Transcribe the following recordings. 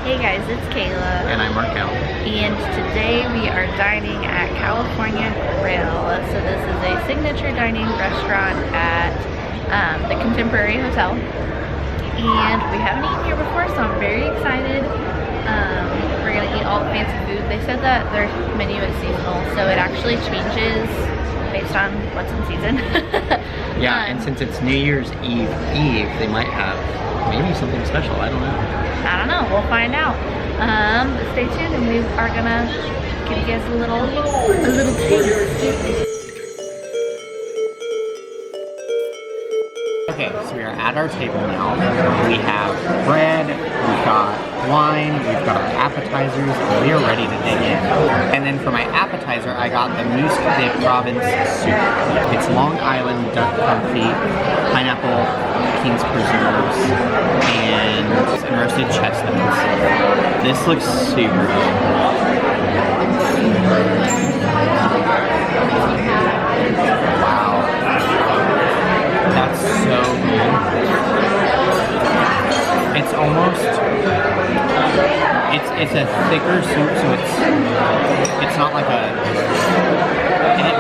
Hey guys, it's Kayla. And I'm Markel. And today we are dining at California Grill. So this is a signature dining restaurant at the Contemporary Hotel. And we haven't eaten here before, so I'm very excited. We're gonna eat all the fancy food. They said that their menu is seasonal, so it actually changes based on what's in season. Yeah, and since it's New Year's Eve, they might have maybe something special, I don't know. I don't know, we'll find out. But stay tuned and we are gonna give you guys a little taste. Okay, so we are at our table now. We have bread, we've got wine, we've got our appetizers, and we are ready to dig in. And then for my appetizer, I got the Mousse de Provence soup. It's Long Island duck confit, pineapple, king's preserves, and roasted chestnuts. This looks super good. Wow. That's so good. It's almost, it's a thicker soup, so it's not like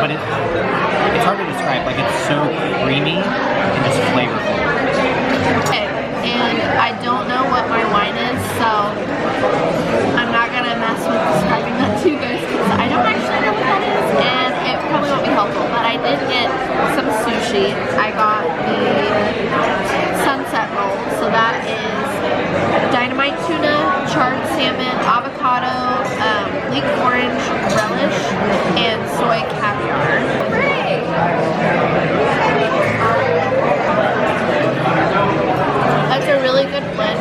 but it's hard to describe. Like, it's so creamy and just flavorful. Okay, and I don't know what my wine is, so I'm not gonna mess with describing that to you guys because I don't actually know what that is, and it probably won't be helpful. But I did get some sushi. I got the sunset roll, so that is dynamite tuna, charred salmon, avocado, leek orange relish, and soy caviar. Hooray! That's a really good blend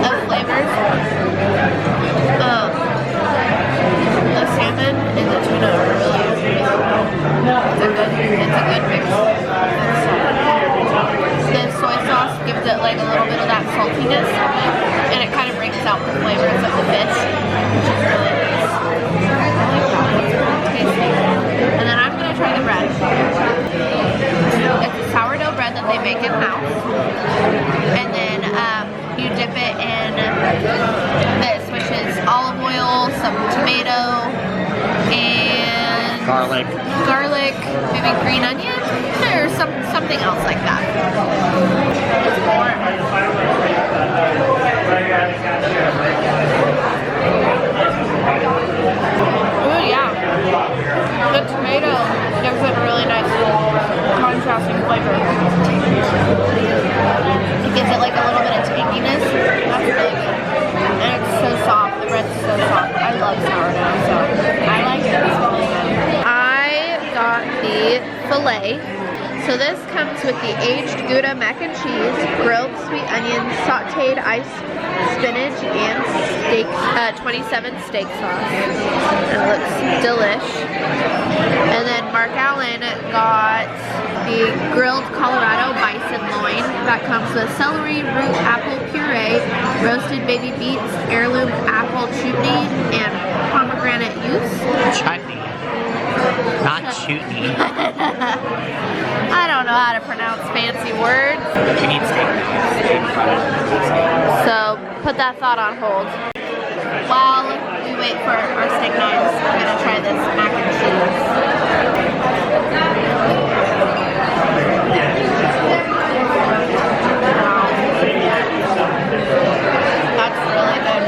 of flavors. The salmon and the tuna are really it's a good mix. The soy sauce gives it like a little bit of that saltiness, and it kind of brings out the flavors of the fish, which is really nice. I like that. It's really tasty. And then I'm gonna try the bread. It's a sourdough bread that they make in-house, and then you dip it in this, which is olive oil, some tomato, and garlic, maybe green onion, or something else like that. It's warm. Ooh, yeah. The tomato gives it a really nice contrasting flavor. It gives it like a little bit of tanginess. That's really good. And it's so soft. The bread's so soft. I love sourdough, so I like it. It's really good. I got the filet. So this comes with the aged Gouda mac and cheese, grilled sweet onions, sauteed iced spinach, and steak, 27 steak sauce. It looks delish. And then Mark Allen got the grilled Colorado bison loin that comes with celery, root apple puree, roasted baby beets, heirloom apple chutney, and pomegranate juice. Chutney. Not chutney. I don't know how to pronounce fancy words. We need steak. So put that thought on hold. While we wait for our steak knives, I'm gonna try this mac and cheese. That's really good.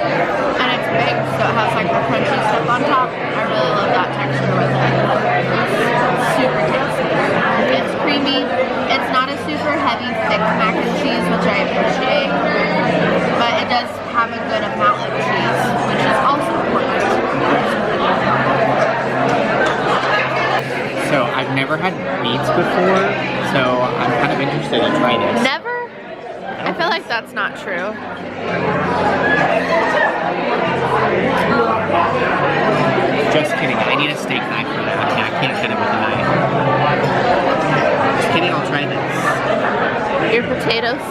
And it's big, so it has like the crunchy stuff on top. I really love that texture with it. It's super tasty. It's creamy. It's not a super heavy, thick mac and cheese, which I appreciate. But it does have a good amount of cheese, which is also important. So I've never had beets before, so I'm kind of interested in trying this. Never? I feel like that's not true. Just kidding, I need a steak knife for that. I can't cut it with a knife. Just kidding, I'll try this. Your potatoes.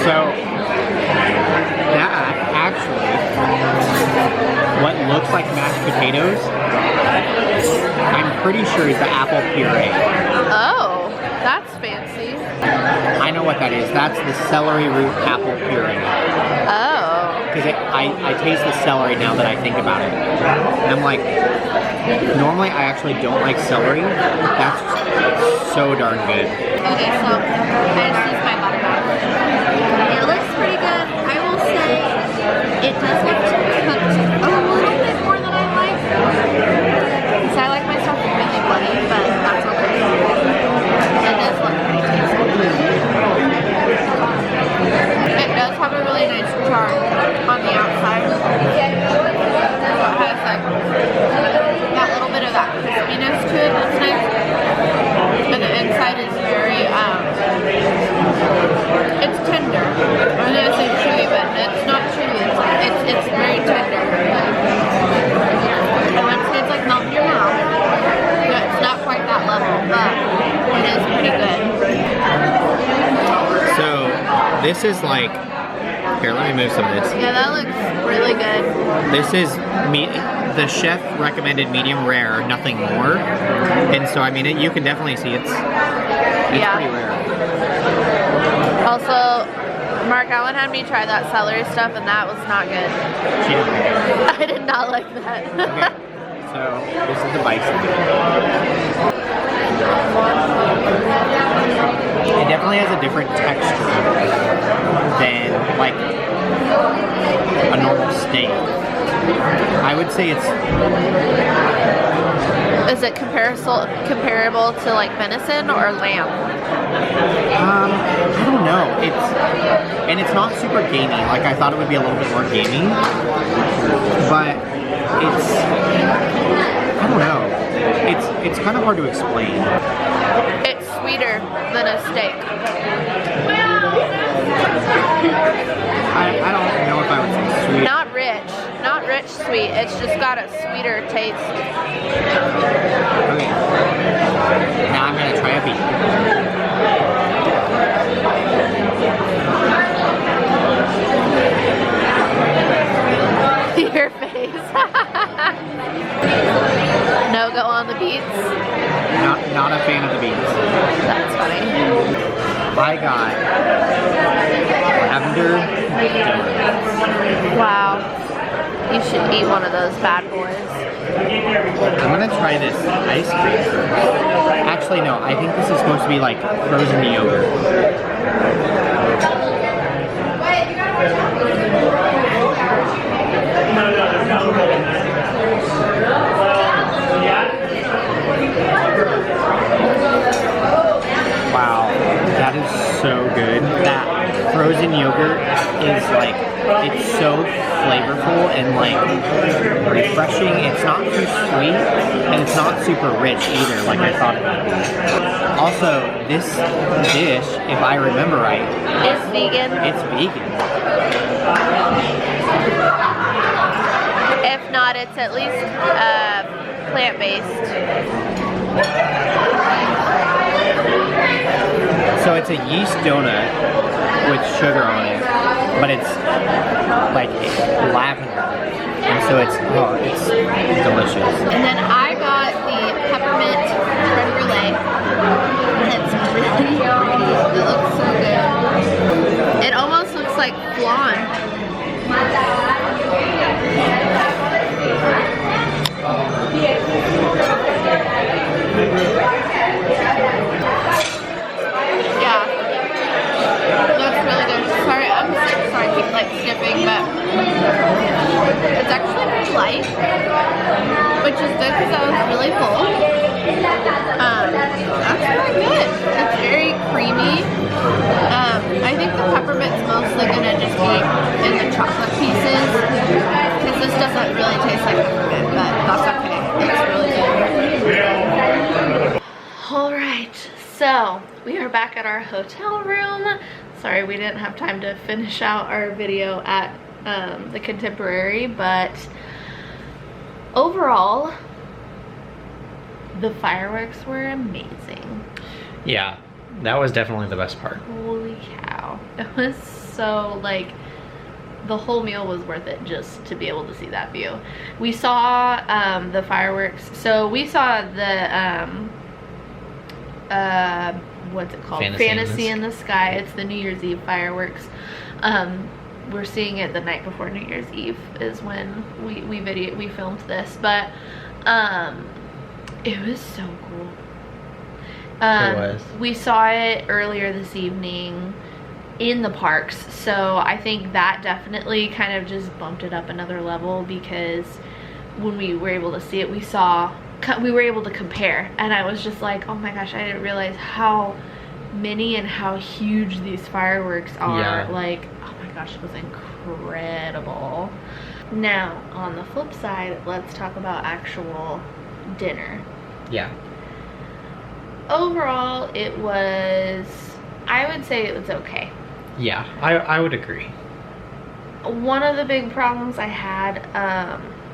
So, that actually, what looks like mashed potatoes, I'm pretty sure is the apple puree. Oh, that's fancy. I know what that is. That's the celery root apple puree. Oh. Because I taste the celery now that I think about it. And I'm like, normally I actually don't like celery. That's so darn good. Okay, so I just used my butter knife. It looks pretty good. I will say it does look cooked a little bit more than I like. Because I like my stuff really bloody, but that's okay. It does look pretty tasty. It does have a really nice char on the outside. So it has like that little bit of that crispiness to it that's nice. And the inside is very, it's tender. I was gonna say chewy, but it's not chewy. It's very tender. I want to say it's like melt in your mouth. But it's not quite that level, but it is pretty good. So this is like, here, let me move some of this. Yeah, that looks really good. This is the chef recommended medium rare, nothing more. And so, I mean, you can definitely see it's Yeah. pretty rare. Also, Mark Allen had me try that celery stuff, and that was not good. She didn't like it. I did not like that. Okay. So, this is the bison. It definitely has a different texture than, like, a normal steak. I would say it's... Is it comparable to like venison or lamb? I don't know. It's not super gamey. Like I thought it would be a little bit more gamey, but I don't know. It's kind of hard to explain. It's sweeter than a steak. I don't know if I would say sweet. Not rich sweet. It's just got a sweeter taste. Okay. Now I'm gonna try a beef. Your face. No go on the beets. Not a fan of the beans. That's funny. I got lavender donuts. Wow. You should eat one of those bad boys. I'm gonna try this ice cream first. Actually, no. I think this is supposed to be like frozen yogurt. Wow, that is so good. That frozen yogurt is like, it's so flavorful and like refreshing. It's not too sweet and it's not super rich either like I thought it would be. Also, this dish, if I remember right, It's vegan. it's vegan. If not, it's at least plant-based. So it's a yeast donut with sugar on it, but it's like lavender. And so it's delicious. And then I got the peppermint creme brulee. It's really yummy. It looks so good. It almost looks like flan. Yeah. That's really good. Sorry, I'm sick. Sorry, I keep like skipping, but it's actually pretty light, which is good because I was really full. That's really good. It's very creamy. I think the peppermint's mostly gonna just be in the chocolate pieces because this doesn't really taste like peppermint, but that's okay. It's really good. Alright, so we are back at our hotel room. Sorry we didn't have time to finish out our video at the Contemporary, but overall the fireworks were amazing. Yeah, that was definitely the best part. Holy cow. It was so, like, the whole meal was worth it just to be able to see that view. We saw the fireworks. So we saw the what's it called? Fantasy in the Sky. It's the New Year's Eve fireworks. We're seeing it the night before New Year's Eve is when we filmed this, but it was so cool. It was. We saw it earlier this evening in the parks, so I think that definitely kind of just bumped it up another level, because when we were able to see it, we were able to compare, and I was just like, oh my gosh, I didn't realize how many and how huge these fireworks are. Yeah. Like, oh my gosh, it was incredible. Now, on the flip side, let's talk about actual dinner. Yeah. Overall, it was, I would say it was okay. Yeah, I would agree. One of the big problems I had,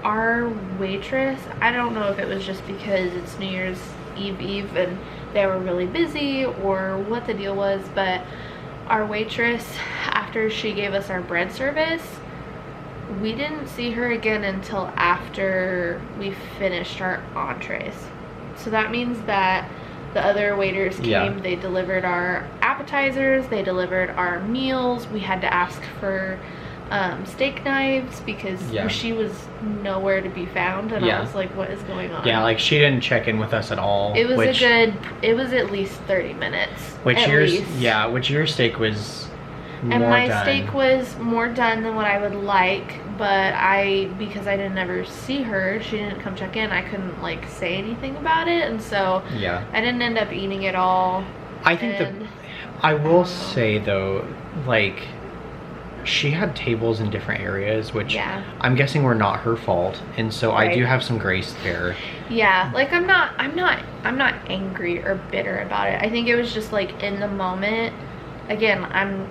our waitress, I don't know if it was just because it's New Year's Eve and they were really busy or what the deal was, but our waitress, after she gave us our bread service, we didn't see her again until after we finished our entrees. So that means that the other waiters came, Yeah. They delivered our appetizers, they delivered our meals. We had to ask for steak knives because Yeah. she was nowhere to be found, and Yeah. I was like, what is going on? Yeah, like she didn't check in with us at all. It was it was at least 30 minutes. Which at yours, least. yeah, which your steak was more And my done. steak was more done than what I would like, but because I didn't ever see her, she didn't come check in, I couldn't like say anything about it, and so Yeah. I didn't end up eating it all. I think and, I will say though, like, she had tables in different areas, which Yeah. I'm guessing were not her fault, and so I do Right. have some grace there. Yeah, like I'm not angry or bitter about it. I think it was just like in the moment. Again, I'm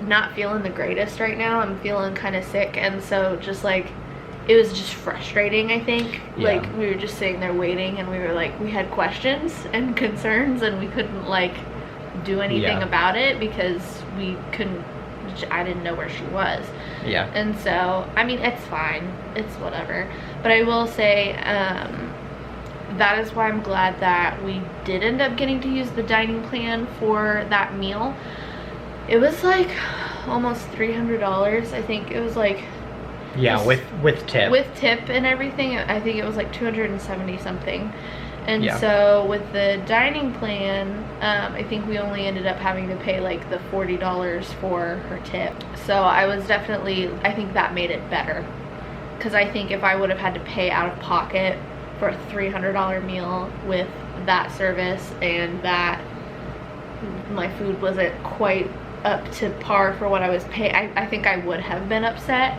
not feeling the greatest right now. I'm feeling kind of sick, and so just like it was just frustrating, I think. Yeah. Like we were just sitting there waiting, and we were like, we had questions and concerns, and we couldn't like do anything Yeah. about it because I didn't know where she was. Yeah. And so, I mean, it's fine. It's whatever. But I will say, that is why I'm glad that we did end up getting to use the dining plan for that meal. It was like almost $300. I think it was like, Yeah, just with tip. with tip and everything, I think it was like 270 something. And Yeah. so with the dining plan, I think we only ended up having to pay like the $40 for her tip. So I think that made it better. Because I think if I would have had to pay out of pocket for a $300 meal with that service, and that my food wasn't quite up to par for what I was paying, I think I would have been upset.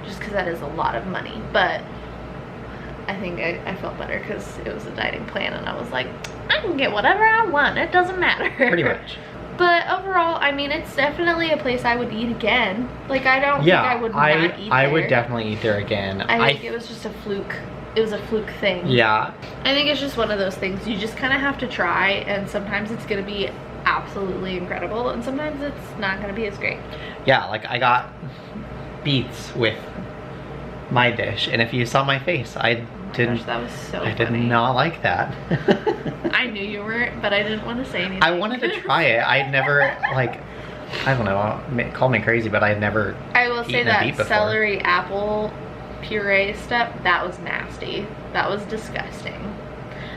Just because that is a lot of money. But I think I felt better because it was a dining plan, and I was like, I can get whatever I want, it doesn't matter. Pretty much. But overall, I mean, it's definitely a place I would eat again. Like, I don't think I would not eat there. I would definitely eat there again. I think it was just a fluke. It was a fluke thing. Yeah. I think it's just one of those things you just kind of have to try, and sometimes it's going to be absolutely incredible, and sometimes it's not going to be as great. Yeah, like I got beets with my dish, and if you saw my face, I Gosh, that was so I did funny. not like that. I knew you weren't, but I didn't want to say anything. I wanted to try it. I'd never, like, I don't know, call me crazy, but I'd never I will say eaten a beet that before. celery apple puree stuff, that was nasty. That was disgusting.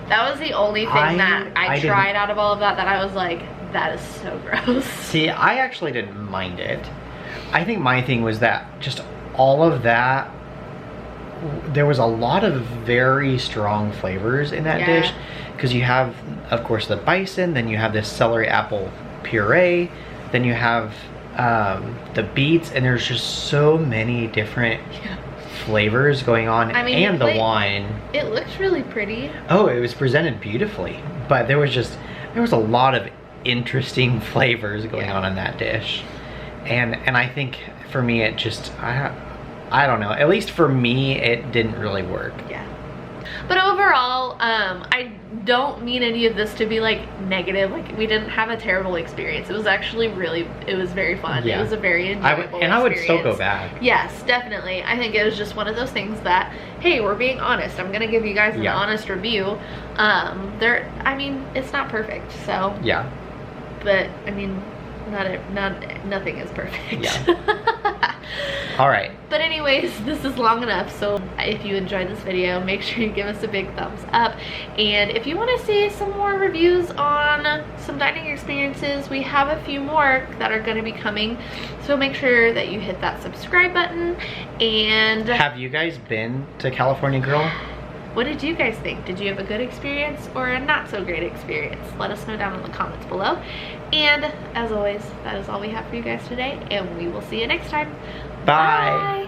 That was the only thing that I tried out of all of that I was like, that is so gross. See, I actually didn't mind it. I think my thing was that just all of that, there was a lot of very strong flavors in that Yeah. dish, because you have, of course, the bison, then you have this celery apple puree, then you have the beets, and there's just so many different flavors going on. I mean, and the wine. It looks really pretty. Oh, it was presented beautifully, but there was a lot of interesting flavors going on in that dish, and I think for me it just, I don't know, at least for me it didn't really work. Yeah. But overall, I don't mean any of this to be like negative. Like, we didn't have a terrible experience. It was actually it was very fun. Yeah. It was a very enjoyable I would still experience. go back. Yes, definitely. I think it was just one of those things that, hey, we're being honest. I'm gonna give you guys an honest review. I mean, it's not perfect, so. Yeah. But I mean, nothing is perfect. Yeah. All right. But anyways, this is long enough, so if you enjoyed this video, make sure you give us a big thumbs up. And if you want to see some more reviews on some dining experiences, we have a few more that are going to be coming, so make sure that you hit that subscribe button. And have you guys been to California Grill? what did you guys think? Did you have a good experience or a not so great experience? Let us know down in the comments below. And as always, that is all we have for you guys today, and we will see you next time. Bye.